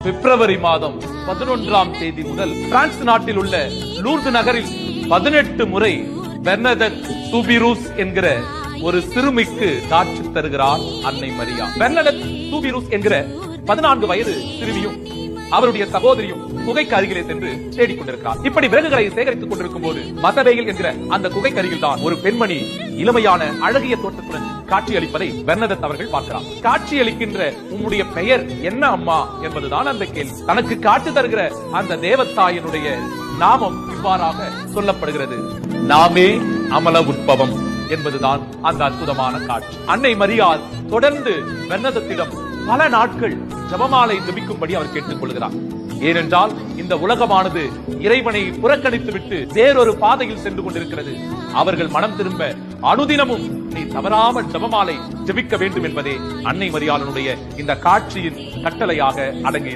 பிப்ரவரி மாதம் 11ஆம் தேதி முதல் பிரான்ஸ் நாட்டில் உள்ள லூர்து நகரில் 18 முறை பெர்னதெத் சூபிரூஸ் என்கிற ஒரு சிறுமிக்கு காட்சி தருகிறார் அன்னை மரியா. பெர்னதெத் சூபிரூஸ் என்கிற 14 வயது சிறுமியும் அவருடைய சகோதரியும் குகைக்கு அருகிலே சென்று தேடிக் கொண்டிருக்கிறார். இப்படி விறகுகளை சேகரித்துக் கொண்டிருக்கும் போது மசபேயில் என்கிற அந்த குகைக்கு அருகில் தான் ஒரு பெண்மணி இளமையான அழகிய தோற்றத்துடன் காட்சியளிப்பதை பெர்னதெத் அவர்கள் பார்க்கிறார். காட்சியளிக்கின்ற உம்முடைய பெயர் என்ன அம்மா என்பதுதான் அந்த கேள்வி. தனக்கு காட்சி தருகிற அந்த தேவத்தாயினுடைய நாமம் இவ்வாறாக சொல்லப்படுகிறது, நாமே அமல உற்பவம் என்பதுதான் அந்த அற்புதமான காட்சி. அன்னை மரியாள் தொடர்ந்து பெர்னதெத்திடம் பல நாட்கள் ஜெபமாலை ஜெபிக்கும்படி அவர் கேட்டுக் கொள்கிறார். ஏனென்றால் இந்த உலகமானது இறைவனை புறக்கணித்து விட்டு வேறொரு பாதையில் சென்று கொண்டிருக்கிறது. அவர்கள் மனம் திரும்ப அனுதினமும் நீ தவறாமல் ஜெபமாலை ஜெபிக்க வேண்டும் என்பதே அன்னை மரியாளுடைய இந்த காட்சியின் கட்டளையாக அடங்கி